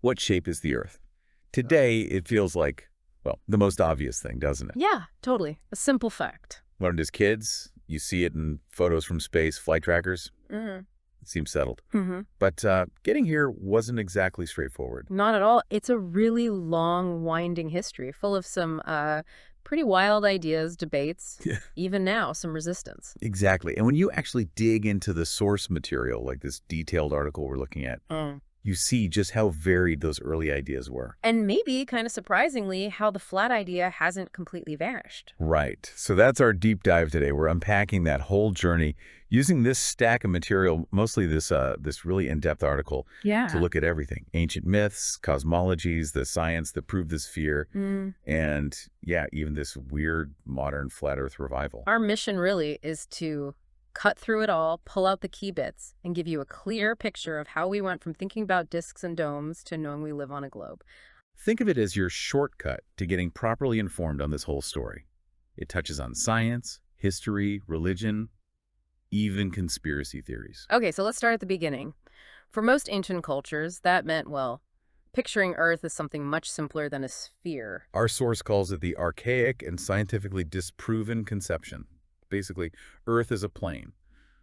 What shape is the Earth? Today, it feels like, well, the most obvious thing, doesn't it? Yeah, totally. A simple fact. Learned as kids, you see it in photos from space, flight trackers. Mm-hmm. It seems settled. Mm-hmm. But getting here wasn't exactly straightforward. Not at all. It's a really long, winding history full of some pretty wild ideas, debates, Yeah. even now, some resistance. Exactly. And when you actually dig into the source material, like this detailed article we're looking at, you see just how varied those early ideas were. And maybe, kind of surprisingly, how the flat idea hasn't completely vanished. Right. So that's our deep dive today. We're unpacking that whole journey using this stack of material, mostly this really in-depth article, Yeah. to look at everything. Ancient myths, cosmologies, the science that proved this fear, and yeah, even this weird modern flat Earth revival. Our mission really is to cut through it all, pull out the key bits, and give you a clear picture of how we went from thinking about disks and domes to knowing we live on a globe. Think of it as your shortcut to getting properly informed on this whole story. It touches on science, history, religion, even conspiracy theories. Okay, so let's start at the beginning. For most ancient cultures, that meant, well, picturing Earth as something much simpler than a sphere. Our source calls it the archaic and scientifically disproven conception. Basically, Earth is a plane,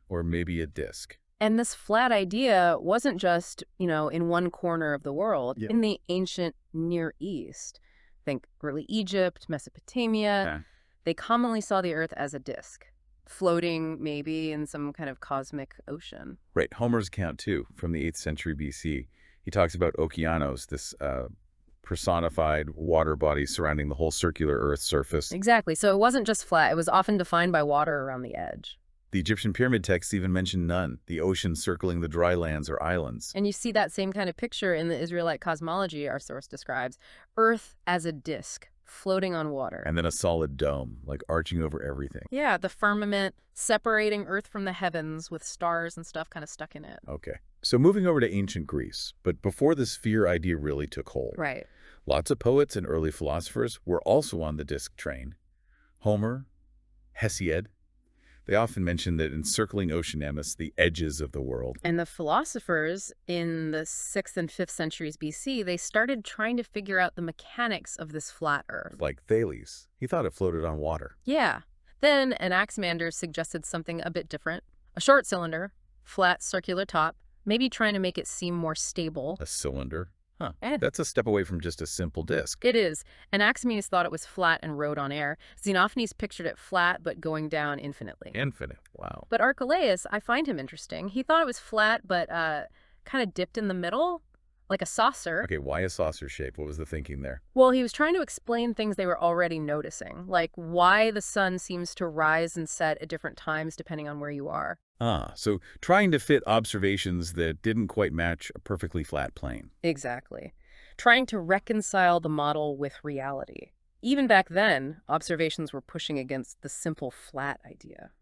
or maybe a disk. And this flat idea wasn't just, in one corner of the world. Yeah. In the ancient Near East, think early Egypt, Mesopotamia, they commonly saw the Earth as a disk, floating maybe in some kind of cosmic ocean. Right, Homer's account, too, from the 8th century BC. He talks about Okeanos, this personified water body surrounding the whole circular Earth's surface. Exactly. So it wasn't just flat. It was often defined by water around the edge. The Egyptian pyramid texts even mention none, the ocean circling the dry lands or islands. And you see that same kind of picture in the Israelite cosmology our source describes. Earth as a disk, floating on water. And then a solid dome, like arching over everything. Yeah, the firmament separating Earth from the heavens with stars and stuff kind of stuck in it. Okay. So moving over to ancient Greece, but before the sphere idea really took hold. Right. Lots of poets and early philosophers were also on the disk train. Homer, Hesiod. They often mention that encircling Oceanus, the edges of the world. And the philosophers in the 6th and 5th centuries BC, they started trying to figure out the mechanics of this flat Earth. Like Thales. He thought it floated on water. Yeah. Then Anaximander suggested something a bit different. A short cylinder, flat circular top, maybe trying to make it seem more stable. A cylinder? Huh. Eh. That's a step away from just a simple disk. It is. Anaximenes thought it was flat and rode on air. Xenophanes pictured it flat but going down infinitely. Infinite. Wow. But Archelaus, I find him interesting. He thought it was flat but kind of dipped in the middle, like a saucer. Okay, why a saucer shape? What was the thinking there? Well, he was trying to explain things they were already noticing, like why the sun seems to rise and set at different times depending on where you are. Ah, so trying to fit observations that didn't quite match a perfectly flat plane. Exactly. Trying to reconcile the model with reality. Even back then, observations were pushing against the simple flat idea.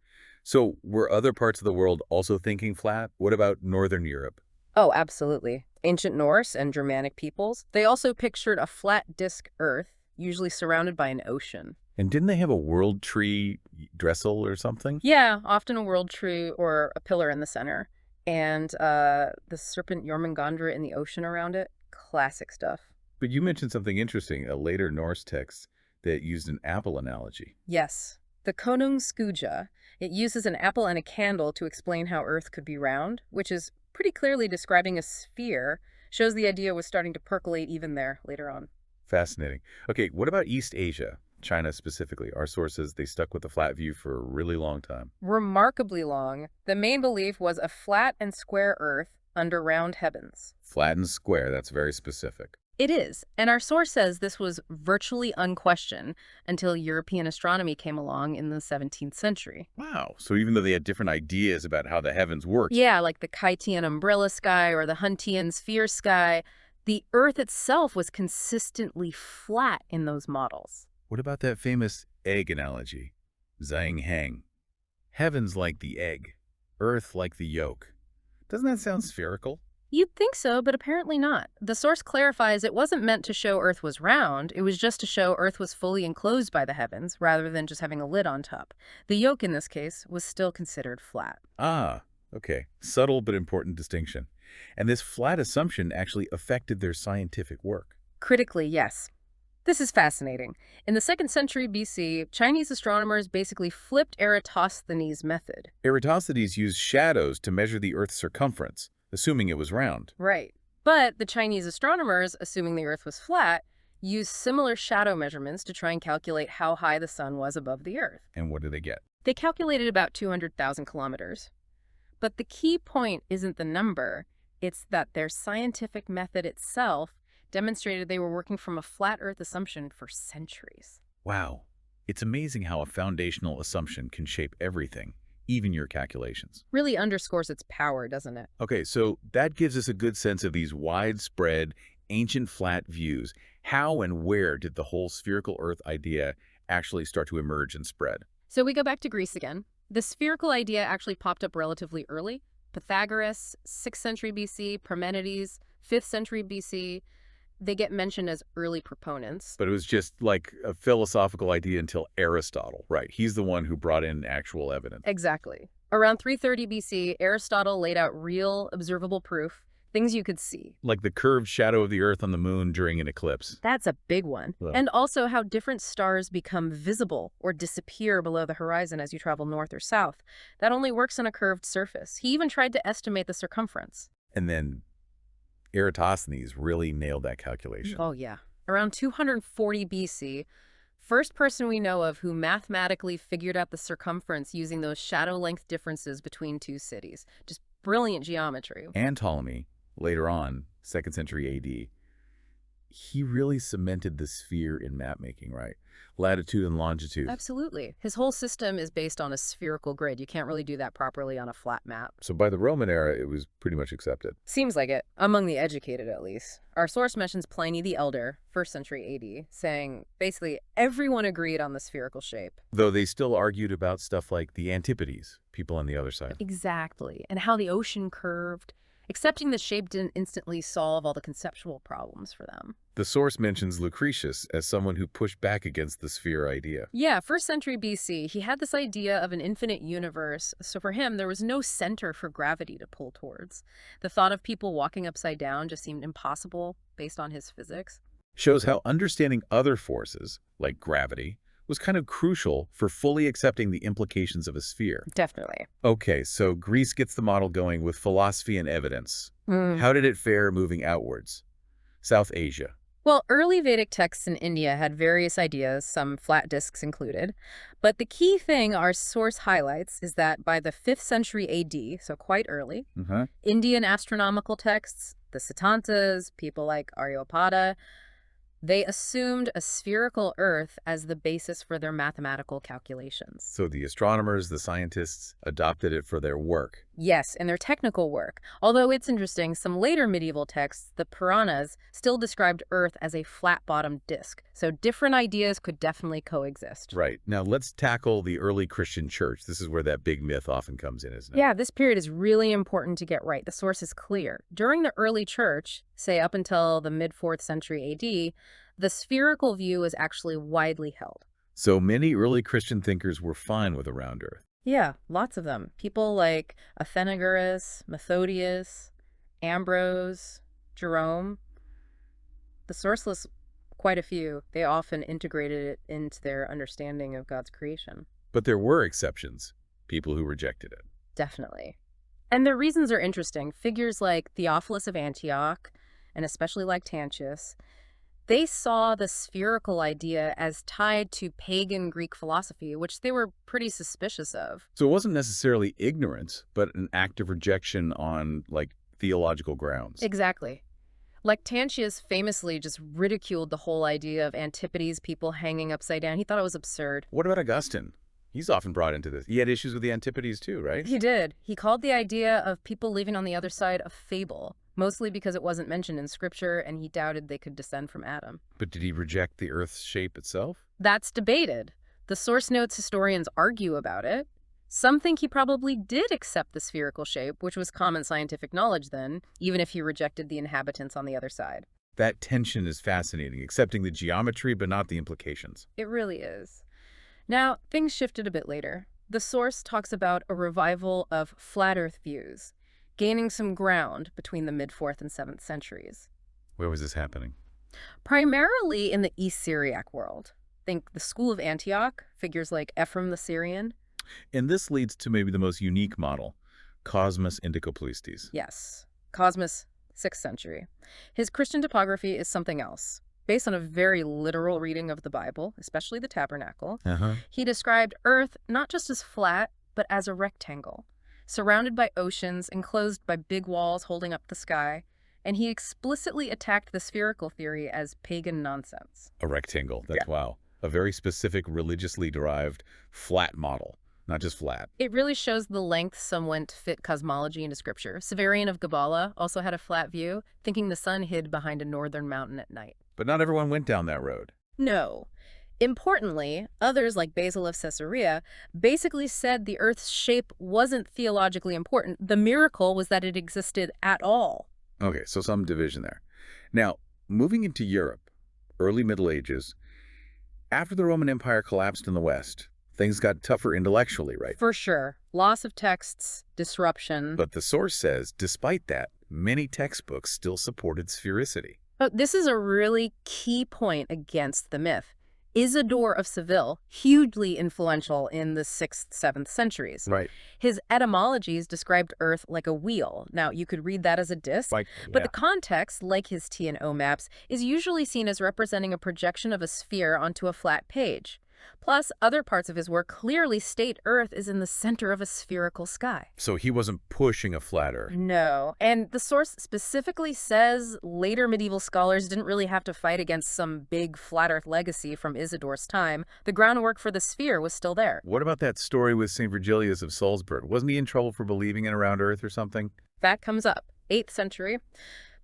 So were other parts of the world also thinking flat? What about Northern Europe? Oh, absolutely. Ancient Norse and Germanic peoples, they also pictured a flat disk Earth, usually surrounded by an ocean. And didn't they have a world tree Dressel or something? Yeah, often a world tree or a pillar in the center. And the serpent Jormungandr in the ocean around it. Classic stuff. But you mentioned something interesting, a later Norse text that used an apple analogy. Yes. The Konungskuja, it uses an apple and a candle to explain how Earth could be round, which is pretty clearly describing a sphere, shows the idea was starting to percolate even there later on. Fascinating. Okay, what about East Asia? China specifically. Our sources, they stuck with the flat view for a really long time. Remarkably long. The main belief was a flat and square Earth under round heavens. Flat and square, that's very specific. It is, and our source says this was virtually unquestioned until European astronomy came along in the 17th century. Wow. So even though they had different ideas about how the heavens worked. Yeah, like the Kitian umbrella sky or the Huntian sphere sky, the Earth itself was consistently flat in those models. What about that famous egg analogy? Zhang Heng. Heavens like the egg, Earth like the yolk. Doesn't that sound spherical? You'd think so, but apparently not. The source clarifies it wasn't meant to show Earth was round, it was just to show Earth was fully enclosed by the heavens, rather than just having a lid on top. The yolk in this case was still considered flat. Ah, okay. Subtle but important distinction. And this flat assumption actually affected their scientific work. Critically, yes. This is fascinating. In the 2nd century BC, Chinese astronomers basically flipped Eratosthenes' method. Eratosthenes used shadows to measure the Earth's circumference, assuming it was round. Right. But the Chinese astronomers, assuming the Earth was flat, used similar shadow measurements to try and calculate how high the sun was above the Earth. And what did they get? They calculated about 200,000 kilometers. But the key point isn't the number, it's that their scientific method itself demonstrated they were working from a flat Earth assumption for centuries. Wow. It's amazing how a foundational assumption can shape everything, even your calculations. Really underscores its power, doesn't it? Okay, so that gives us a good sense of these widespread, ancient flat views. How and where did the whole spherical Earth idea actually start to emerge and spread? So we go back to Greece again. The spherical idea actually popped up relatively early. Pythagoras, 6th century BC, Parmenides, 5th century BC, they get mentioned as early proponents. But it was just like a philosophical idea until Aristotle, right? He's the one who brought in actual evidence. Exactly. Around 330 BC, Aristotle laid out real, observable proof, things you could see. Like the curved shadow of the Earth on the moon during an eclipse. That's a big one. Well. And also how different stars become visible or disappear below the horizon as you travel north or south. That only works on a curved surface. He even tried to estimate the circumference. And then Eratosthenes really nailed that calculation. Oh, yeah. Around 240 BC, first person we know of who mathematically figured out the circumference using those shadow length differences between two cities. Just brilliant geometry. And Ptolemy, later on, 2nd century AD, he really cemented the sphere in map-making, right? Latitude and longitude. Absolutely. His whole system is based on a spherical grid. You can't really do that properly on a flat map. So by the Roman era, it was pretty much accepted. Seems like it, among the educated at least. Our source mentions Pliny the Elder, 1st century AD, saying basically everyone agreed on the spherical shape. Though they still argued about stuff like the Antipodes, people on the other side. Exactly. And how the ocean curved. Accepting the shape didn't instantly solve all the conceptual problems for them. The source mentions Lucretius as someone who pushed back against the sphere idea. Yeah, 1st century BC, he had this idea of an infinite universe, so for him, there was no center for gravity to pull towards. The thought of people walking upside down just seemed impossible based on his physics. Shows how understanding other forces, like gravity, was kind of crucial for fully accepting the implications of a sphere. Definitely. Okay, so Greece gets the model going with philosophy and evidence. How did it fare moving outwards? South Asia. Well, early Vedic texts in India had various ideas, some flat discs included. But the key thing our source highlights is that by the 5th century AD, so quite early, Indian astronomical texts, the Siddhantas, people like Aryapada, they assumed a spherical Earth as the basis for their mathematical calculations. So the astronomers, the scientists, adopted it for their work. Yes, in their technical work. Although it's interesting, some later medieval texts, the Puranas, still described Earth as a flat-bottomed disk. So different ideas could definitely coexist. Right. Now let's tackle the early Christian church. This is where that big myth often comes in, isn't it? Yeah, this period is really important to get right. The source is clear. During the early church, say up until the mid-4th century AD, the spherical view is actually widely held. So many early Christian thinkers were fine with a round Earth. Yeah, lots of them. People like Athenagoras, Methodius, Ambrose, Jerome. The source lists quite a few. They often integrated it into their understanding of God's creation. But there were exceptions, people who rejected it. Definitely. And their reasons are interesting. Figures like Theophilus of Antioch, and especially Lactantius, they saw the spherical idea as tied to pagan Greek philosophy, which they were pretty suspicious of. So it wasn't necessarily ignorance, but an act of rejection on, like, theological grounds. Exactly. Lactantius famously just ridiculed the whole idea of Antipodes people hanging upside down. He thought it was absurd. What about Augustine? He's often brought into this. He had issues with the Antipodes too, right? He did. He called the idea of people living on the other side a fable, mostly because it wasn't mentioned in Scripture, and he doubted they could descend from Adam. But did he reject the Earth's shape itself? That's debated. The source notes historians argue about it. Some think he probably did accept the spherical shape, which was common scientific knowledge then, even if he rejected the inhabitants on the other side. That tension is fascinating, accepting the geometry but not the implications. It really is. Now, things shifted a bit later. The source talks about a revival of flat Earth views. gaining some ground between the mid-4th and 7th centuries. Where was this happening? Primarily in the East Syriac world. Think the School of Antioch, figures like Ephraim the Syrian. And this leads to maybe the most unique model, Cosmas Indicopleustes. Yes, Cosmas, 6th century. His Christian topography is something else. Based on a very literal reading of the Bible, especially the tabernacle, he described Earth not just as flat, but as a rectangle, surrounded by oceans, enclosed by big walls holding up the sky, and he explicitly attacked the spherical theory as pagan nonsense. A rectangle, that's wow. A very specific religiously derived flat model, not just flat. It really shows the length some went to fit cosmology into scripture. Severian of Gabala also had a flat view, thinking the sun hid behind a northern mountain at night. But not everyone went down that road. No. Importantly, others like Basil of Caesarea basically said the Earth's shape wasn't theologically important. The miracle was that it existed at all. Okay, so some division there. Now, moving into Europe, early Middle Ages, after the Roman Empire collapsed in the West, things got tougher intellectually, right? For sure. Loss of texts, disruption. But the source says, despite that, many textbooks still supported sphericity. Oh, this is a really key point against the myth. Isidore of Seville, hugely influential in the 6th, 7th centuries. Right. His etymologies described Earth like a wheel. Now, you could read that as a disk, but the context, like his T and O maps, is usually seen as representing a projection of a sphere onto a flat page. Plus, other parts of his work clearly state Earth is in the center of a spherical sky. So he wasn't pushing a flat Earth. No. And the source specifically says later medieval scholars didn't really have to fight against some big flat Earth legacy from Isidore's time. The groundwork for the sphere was still there. What about that story with St. Virgilius of Salzburg? Wasn't he in trouble for believing in a round Earth or something? That comes up. 8th century.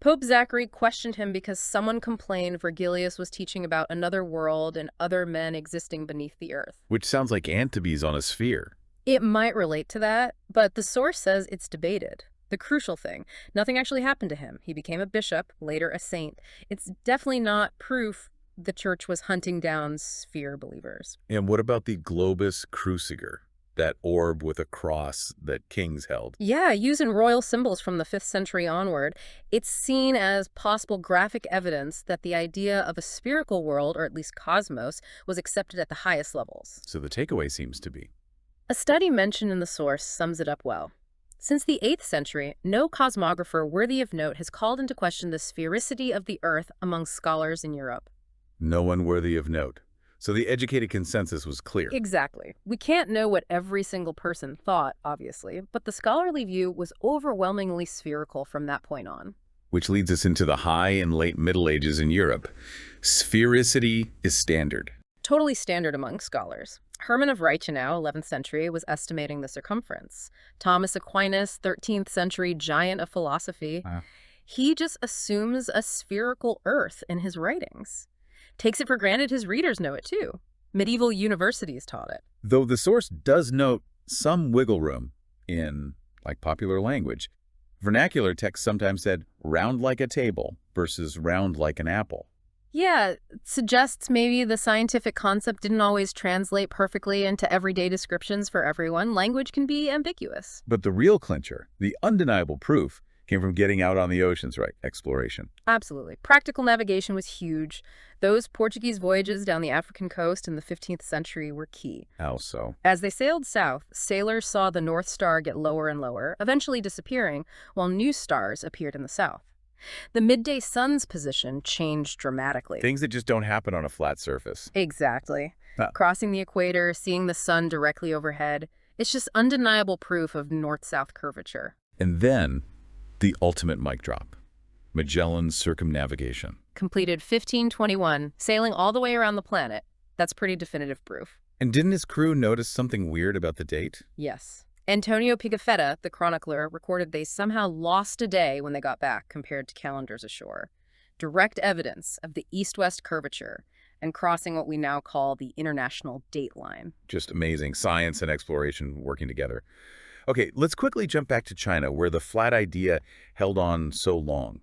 Pope Zachary questioned him because someone complained Virgilius was teaching about another world and other men existing beneath the earth. Which sounds like Antibes on a sphere. It might relate to that, but the source says it's debated. The crucial thing, nothing actually happened to him. He became a bishop, later a saint. It's definitely not proof the church was hunting down sphere believers. And what about the Globus Cruciger? That orb with a cross that kings held. Yeah, using royal symbols from the 5th century onward, it's seen as possible graphic evidence that the idea of a spherical world, or at least cosmos, was accepted at the highest levels. So the takeaway seems to be, a study mentioned in the source sums it up well. Since the 8th century, no cosmographer worthy of note has called into question the sphericity of the Earth among scholars in Europe. No one worthy of note. So the educated consensus was clear. Exactly. We can't know what every single person thought, obviously, but the scholarly view was overwhelmingly spherical from that point on. Which leads us into the high and late Middle Ages in Europe. Sphericity is standard. Totally standard among scholars. Hermann of Reichenau, 11th century, was estimating the circumference. Thomas Aquinas, 13th century giant of philosophy, he just assumes a spherical Earth in his writings. Takes it for granted his readers know it too. Medieval universities taught it. Though the source does note some wiggle room in, like, popular language. Vernacular text sometimes said round like a table versus round like an apple. Yeah, it suggests maybe the scientific concept didn't always translate perfectly into everyday descriptions for everyone. Language can be ambiguous. But the real clincher, the undeniable proof, came from getting out on the oceans, right? Exploration. Absolutely. Practical navigation was huge. Those Portuguese voyages down the African coast in the 15th century were key. How so? As they sailed south, sailors saw the North Star get lower and lower, eventually disappearing, while new stars appeared in the south. The midday sun's position changed dramatically. Things that just don't happen on a flat surface. Exactly. Crossing the equator, seeing the sun directly overhead, it's just undeniable proof of north-south curvature. And then, the ultimate mic drop. Magellan's circumnavigation. Completed 1521, sailing all the way around the planet. That's pretty definitive proof. And didn't his crew notice something weird about the date? Yes. Antonio Pigafetta, the chronicler, recorded they somehow lost a day when they got back compared to calendars ashore. Direct evidence of the east-west curvature and crossing what we now call the international date line. Just amazing. Science and exploration working together. Okay, let's quickly jump back to China, where the flat idea held on so long.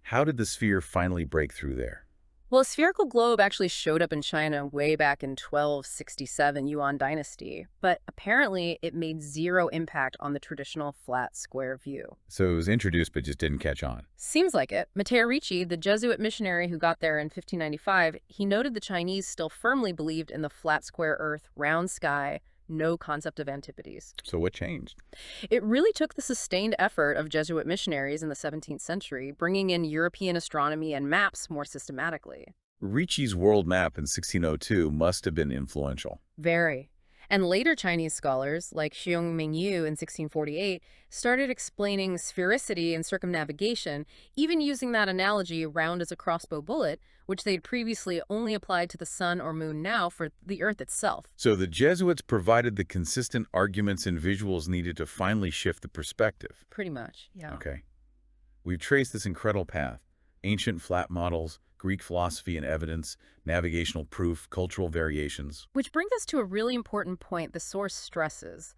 How did the sphere finally break through there? Well, a spherical globe actually showed up in China way back in 1267 Yuan dynasty, but apparently it made zero impact on the traditional flat square view. So it was introduced but just didn't catch on. Seems like it. Matteo Ricci, the Jesuit missionary who got there in 1595, he noted the Chinese still firmly believed in the flat square earth, round sky, no concept of antipodes. So what changed? It really took the sustained effort of Jesuit missionaries in the 17th century, bringing in European astronomy and maps more systematically. Ricci's world map in 1602 must have been influential. Very. And later Chinese scholars, like Xiong Mingyu in 1648, started explaining sphericity and circumnavigation, even using that analogy round as a crossbow bullet, which they'd previously only applied to the sun or moon, now for the Earth itself. So the Jesuits provided the consistent arguments and visuals needed to finally shift the perspective. Pretty much, yeah. Okay. We've traced this incredible path. Ancient flat models, Greek philosophy and evidence, navigational proof, cultural variations. Which brings us to a really important point the source stresses.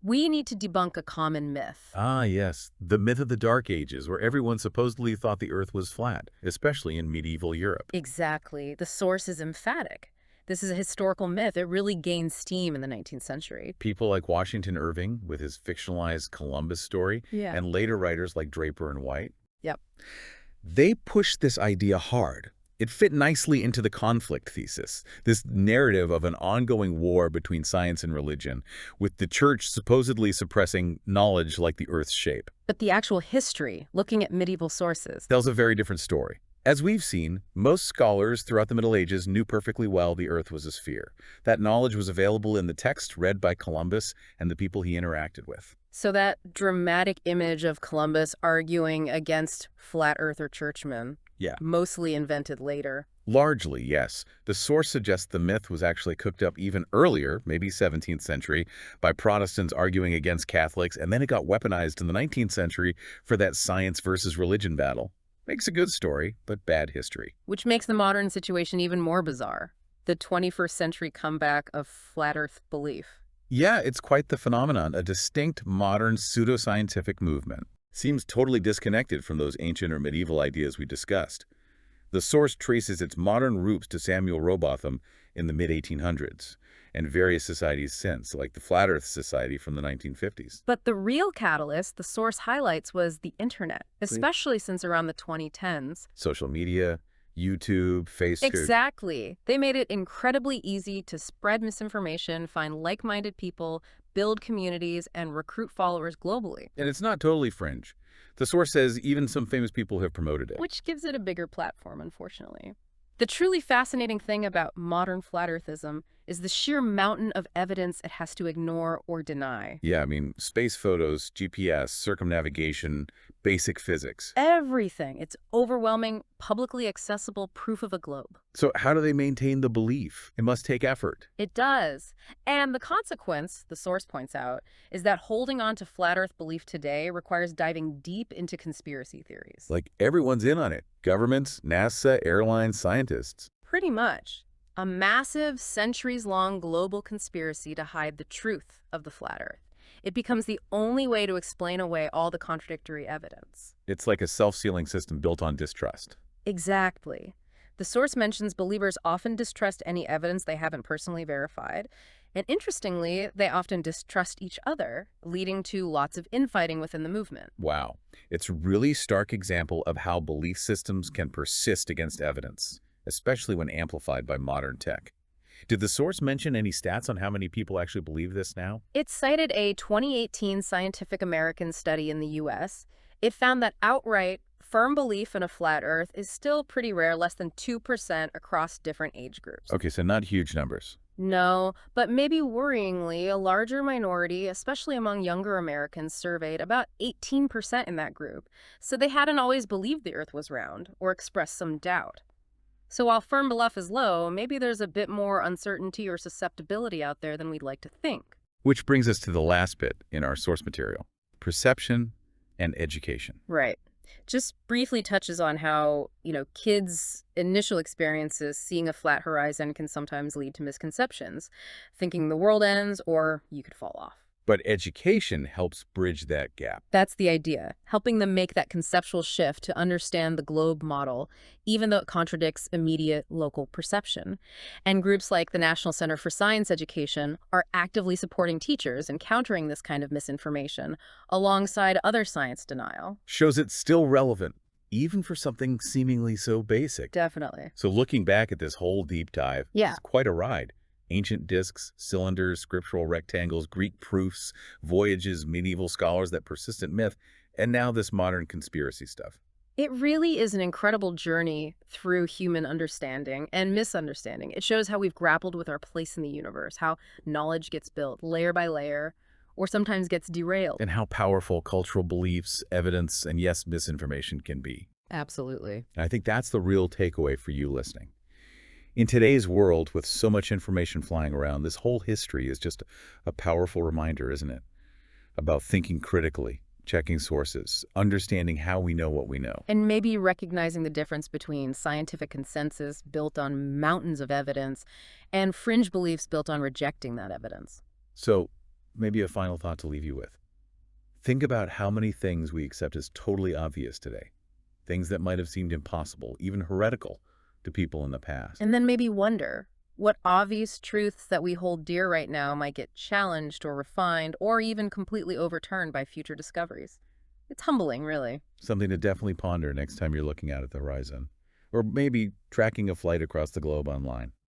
We need to debunk a common myth. Ah, yes, the myth of the Dark Ages, where everyone supposedly thought the Earth was flat, especially in medieval Europe. Exactly. The source is emphatic. This is a historical myth. It really gained steam in the 19th century. People like Washington Irving, with his fictionalized Columbus story, Yeah. and later writers like Draper and White. Yep. They pushed this idea hard. It fit nicely into the conflict thesis, this narrative of an ongoing war between science and religion, with the church supposedly suppressing knowledge like the Earth's shape. But the actual history, looking at medieval sources, Tells a very different story. As we've seen, most scholars throughout the Middle Ages knew perfectly well the Earth was a sphere. That knowledge was available in the text read by Columbus and the people he interacted with. so that dramatic image of Columbus arguing against flat earther churchmen, Yeah. mostly invented later. Largely, yes. The source suggests the myth was actually cooked up even earlier, maybe 17th century, by Protestants arguing against Catholics, and then it got weaponized in the 19th century for that science versus religion battle. Makes a good story, but bad history. Which makes the modern situation even more bizarre. The 21st century comeback of flat earth belief. Yeah, it's quite the phenomenon, a distinct modern pseudoscientific movement. Seems totally disconnected from those ancient or medieval ideas we discussed. The source traces its modern roots to Samuel Rowbotham in the mid-1800s, and various societies since, like the Flat Earth Society from the 1950s. But the real catalyst the source highlights was the internet, especially since around the 2010s. Social media, YouTube, Facebook. Exactly. They made it incredibly easy to spread misinformation, find like-minded people, build communities, and recruit followers globally. And it's not totally fringe. The source says even some famous people have promoted it. Which gives it a bigger platform, unfortunately. The truly fascinating thing about modern flat earthism is the sheer mountain of evidence it has to ignore or deny. Yeah, I mean, space photos, GPS, circumnavigation, basic physics. Everything. It's overwhelming, publicly accessible proof of a globe. So how do they maintain the belief? It must take effort. It does. And the consequence, the source points out, is that holding on to flat Earth belief today requires diving deep into conspiracy theories. Like everyone's in on it. Governments, NASA, airlines, scientists. Pretty much. A massive, centuries-long global conspiracy to hide the truth of the flat Earth. It becomes the only way to explain away all the contradictory evidence. It's like a self-sealing system built on distrust. Exactly. The source mentions believers often distrust any evidence they haven't personally verified. And interestingly, they often distrust each other, leading to lots of infighting within the movement. Wow. It's a really stark example of how belief systems can persist against evidence, especially when amplified by modern tech. Did the source mention any stats on how many people actually believe this now? It cited a 2018 Scientific American study in the U.S. It found that outright, firm belief in a flat Earth is still pretty rare, less than 2% across different age groups. Okay, so not huge numbers. No, but maybe worryingly, a larger minority, especially among younger Americans surveyed, about 18% in that group, so they hadn't always believed the Earth was round or expressed some doubt. So while firm belief is low, maybe there's a bit more uncertainty or susceptibility out there than we'd like to think. Which brings us to the last bit in our source material, perception and education. Right. Just briefly touches on how, kids' initial experiences seeing a flat horizon can sometimes lead to misconceptions, thinking the world ends or you could fall off. But education helps bridge that gap. That's the idea, helping them make that conceptual shift to understand the globe model, even though it contradicts immediate local perception. And groups like the National Center for Science Education are actively supporting teachers in countering this kind of misinformation, alongside other science denial. Shows it's still relevant, even for something seemingly so basic. Definitely. So looking back at this whole deep dive, Yeah. it's quite a ride. Ancient discs, cylinders, scriptural rectangles, Greek proofs, voyages, medieval scholars, that persistent myth, and now this modern conspiracy stuff. It really is an incredible journey through human understanding and misunderstanding. It shows how we've grappled with our place in the universe, how knowledge gets built layer by layer, or sometimes gets derailed. And how powerful cultural beliefs, evidence, and yes, misinformation can be. Absolutely. And I think that's the real takeaway for you listening. In today's world, with so much information flying around, this whole history is just a powerful reminder, isn't it? About thinking critically, checking sources, understanding how we know what we know. And maybe recognizing the difference between scientific consensus built on mountains of evidence and fringe beliefs built on rejecting that evidence. So, maybe a final thought to leave you with. Think about how many things we accept as totally obvious today. Things that might have seemed impossible, even heretical, to people in the past. And then maybe wonder what obvious truths that we hold dear right now might get challenged or refined or even completely overturned by future discoveries. It's humbling, really. Something to definitely ponder next time you're looking out at the horizon. Or maybe tracking a flight across the globe online.